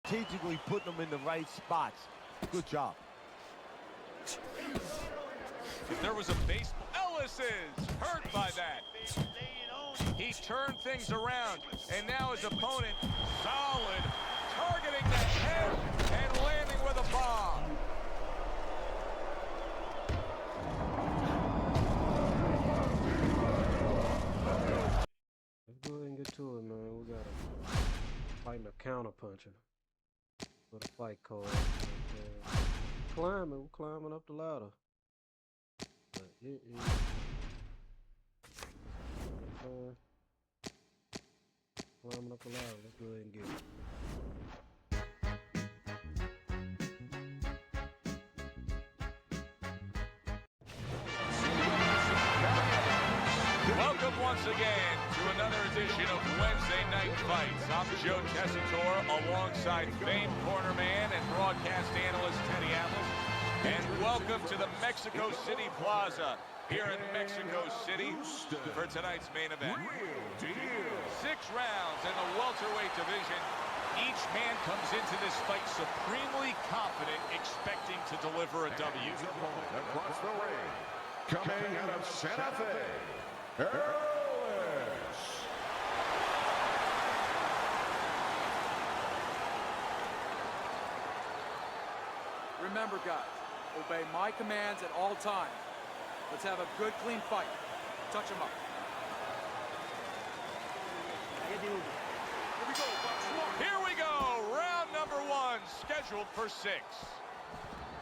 Strategically putting them in the right spots. Good job. If there was a baseball, Ellis is hurt by that. He turned things around, and now his opponent, solid, targeting the head and landing with a bomb. Let's go ahead and get to it, man. We gotta fight a counter puncher with a fight card. We're climbing up the ladder. But it is climbing up the ladder. Let's go ahead and get it. Welcome once again to another edition of Wednesday Night Fights. I'm Joe Tessitore alongside famed cornerman and broadcast analyst Teddy Atlas. And welcome to the Mexico City Plaza here in Mexico City for tonight's main event. 6 rounds in the welterweight division. Each man comes into this fight supremely confident, expecting to deliver a W. Across the ring, coming out of Santa Fe, Ellis. Remember, guys, obey my commands at all times. Let's have a good, clean fight. Touch him up. Here we go. Round number 1, scheduled for 6.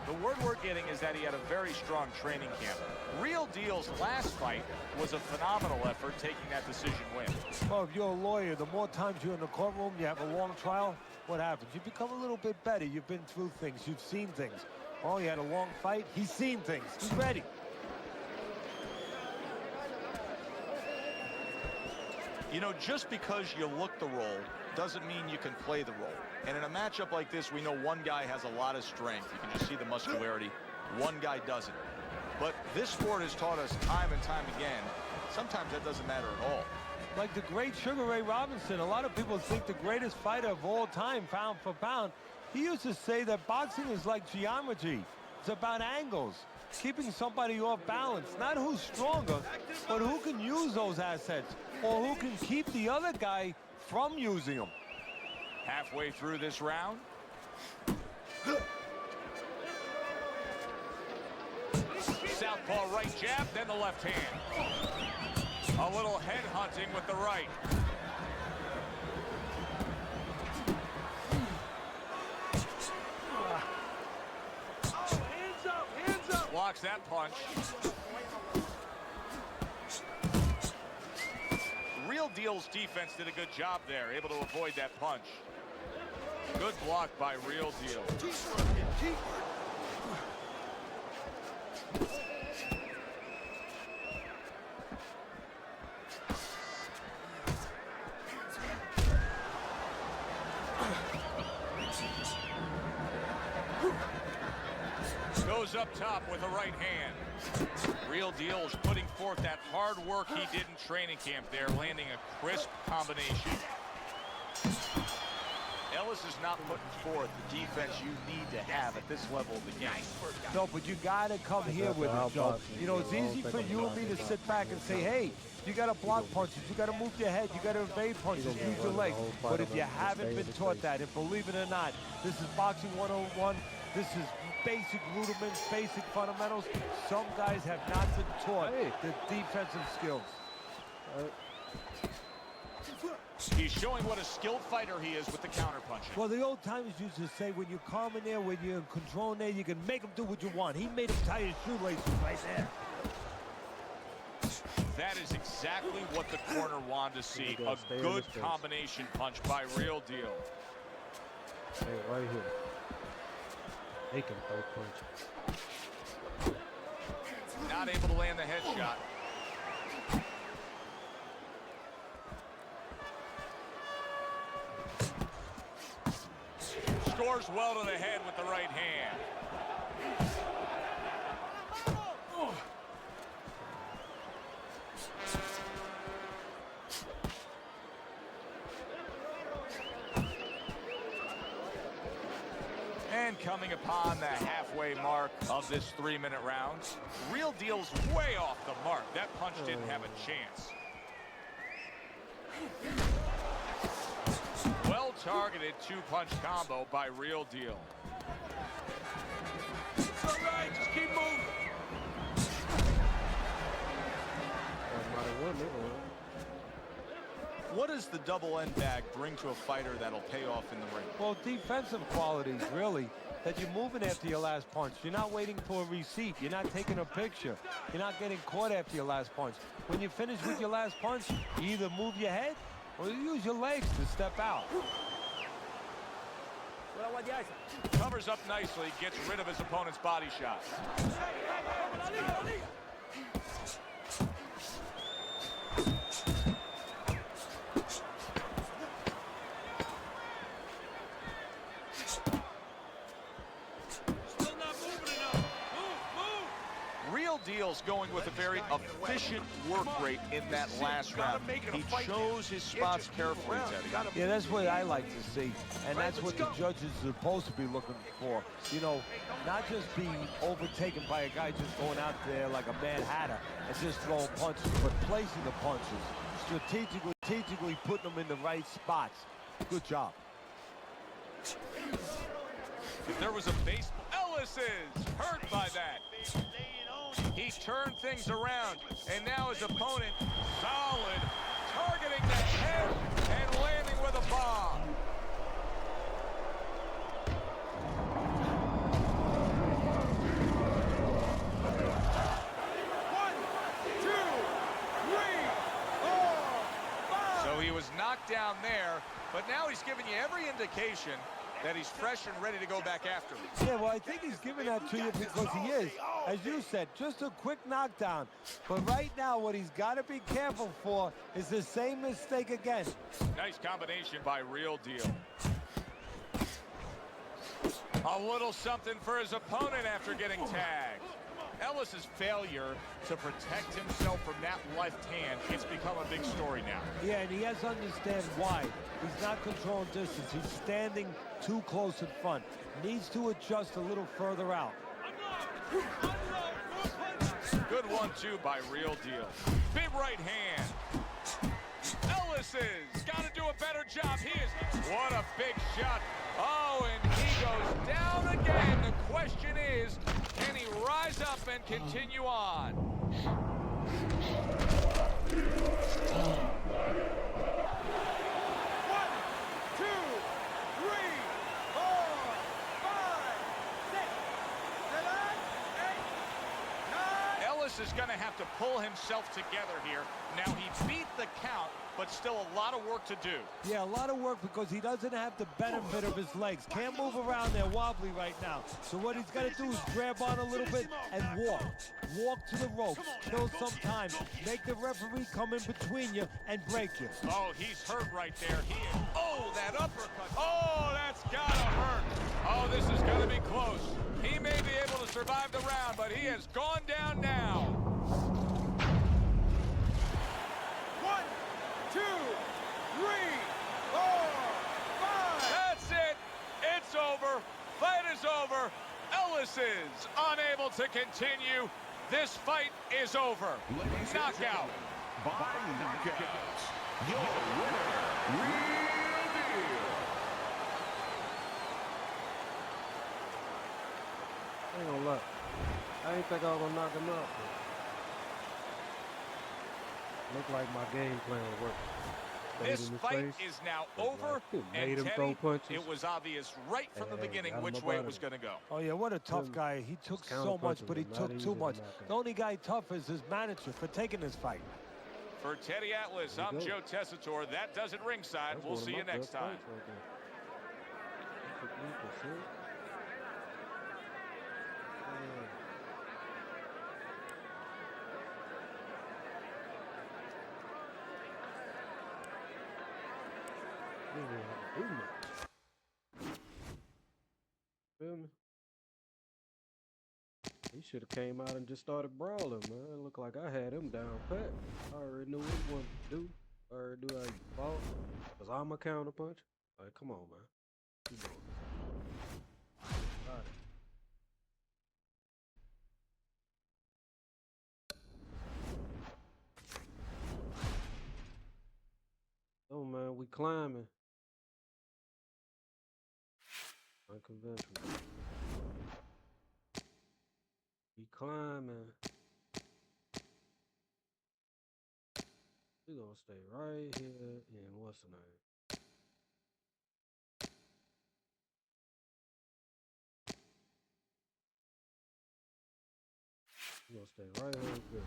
The word we're getting is that he had a very strong training camp. Real Deal's last fight was a phenomenal effort, taking that decision win. Well, if you're a lawyer, the more times you're in the courtroom, you have a long trial, what happens? You become a little bit better. You've been through things. You've seen things. Oh, he had a long fight. He's seen things. He's ready. You know, just because you look the role doesn't mean you can play the role. And in a matchup like this, we know one guy has a lot of strength. You can just see the muscularity. One guy doesn't. But this sport has taught us time and time again, sometimes that doesn't matter at all. Like the great Sugar Ray Robinson, a lot of people think the greatest fighter of all time, pound for pound. He used to say that boxing is like geometry. It's about angles, keeping somebody off balance. Not who's stronger, but who can use those assets, or who can keep the other guy from using them. Halfway through this round. Southpaw right jab, then the left hand. A little head hunting with the right. Hands up! Blocks that punch. Real Deal's defense did a good job there, able to avoid that punch. Good block by Real Deal. Goes up top with the right hand. Real Deal is putting forth that hard work he did in training camp there, landing a crisp combination. Ellis is not putting forth the defense you need to have at this level of the game. No, but you got to come here with it, Joe. You know, it's easy for you and me to sit back and say, hey, you got to block punches, you got to move your head, you got to evade punches, use your legs. But if you haven't been taught that, and believe it or not, this is Boxing 101, this is basic rudiments, basic fundamentals. Some guys have not been taught the defensive skills. He's showing what a skilled fighter he is with the counter punching. Well, the old timers used to say, when you calm in there, when you're in control in there, you can make him do what you want. He made him tie his shoelaces right there. That is exactly what the corner wanted to see. A good combination punch by Real Deal. Hey, right here. They can throw punches. Not able to land the headshot. Scores well to the head with the right hand. And coming upon the halfway mark of this 3-minute round, Real Deal's way off the mark. That punch didn't have a chance. Well-targeted two-punch combo by Real Deal. It's all right, just keep moving. What does the double end bag bring to a fighter that'll pay off in the ring? Well, defensive qualities, really, that you're moving after your last punch. You're not waiting for a receipt. You're not taking a picture. You're not getting caught after your last punch. When you finish with your last punch, you either move your head or you use your legs to step out. Covers up nicely, gets rid of his opponent's body shot. Real Deal's going with a very efficient work rate in that last round. He chose his spots carefully, Teddy. Yeah, that's what I like to see, and that's what the judges are supposed to be looking for. You know, not just being overtaken by a guy just going out there like a Mad Hatter and just throwing punches, but placing the punches, strategically putting them in the right spots. Good job. If there was a baseball, Ellis is hurt by that. He turned things around, and now his opponent, solid, targeting the head and landing with a bomb. So he was knocked down there, but now he's giving you every indication that he's fresh and ready to go back after him. Yeah, well, I think he's giving that to you because he is, as you said, just a quick knockdown. But right now, what he's got to be careful for is the same mistake again. Nice combination by Real Deal. A little something for his opponent after getting tagged. Ellis's failure to protect himself from that left hand, it's become a big story now. Yeah, and he has to understand why. He's not controlling distance. He's standing too close in front. Needs to adjust a little further out. Good 1-2 by Real Deal. Big right hand. Ellis has got to do a better job. He is. What a big shot. Oh, and he goes down again. The question is, can he rise up and continue on? 3, 4, 5, 6, 7, 8, 9. Ellis is going to have to pull himself together here. Now, he beat the count, but still a lot of work to do. Yeah, a lot of work because he doesn't have the benefit of his legs. Can't move around there wobbly right now. So what he's got to do is grab on a little bit and walk. Walk to the rope. Kill some time. Make the referee come in between you and break you. Oh, he's hurt right there. He is. Oh, that uppercut. Oh, that's got to hurt. Oh, this is going to be close. He may be able to survive the round, but he has gone down now. 1, 2, 3, 4, 5. That's it. It's over. Fight is over. Ellis is unable to continue. This fight is over. Knockout. By knockout, your winner, Real Deal. I ain't gonna lie. I ain't think I was gonna knock him out. Looked like my game plan worked. This fight is now over, and Teddy, it was obvious right from the beginning which way it was going to go. Oh, yeah, what a tough guy. He took so much, but he took too much. The only guy tough is his manager for taking this fight. For Teddy Atlas, I'm Joe Tessitore. That does it ringside. We'll see you next time. Feel me? He should have came out and just started brawling, man. It looked like I had him down pat. I already knew what he wanted to do. I already knew how he fought. Because I'm a counterpuncher. Like, come on, man. Keep going. climbing. Unconventional. He climbing. We gonna stay right here in what's the name? We gonna stay right here. Good.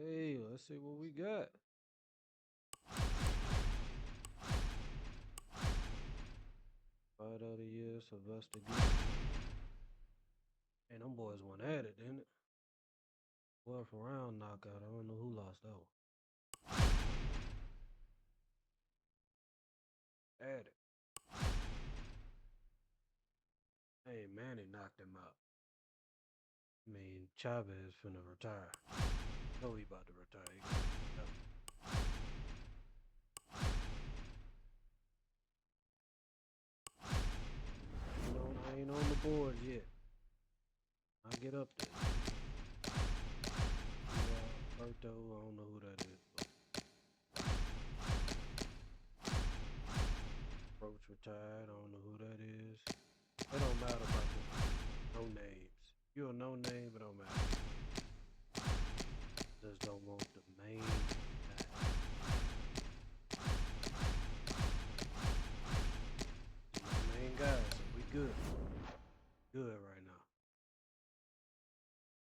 Hey, let's see what we got. Fight of the year, Sylvester Gill. And them boys went at it, didn't it? 12th round knockout. I don't know who lost that one. At it. Hey, Manny knocked him out. I mean, Chavez finna retire. No, he about to retire. I ain't on the boards yet. I get up there. Berto, I don't know who that is. Roach retired, I don't know who that is. It don't matter about the no names. You're a no name, it don't matter.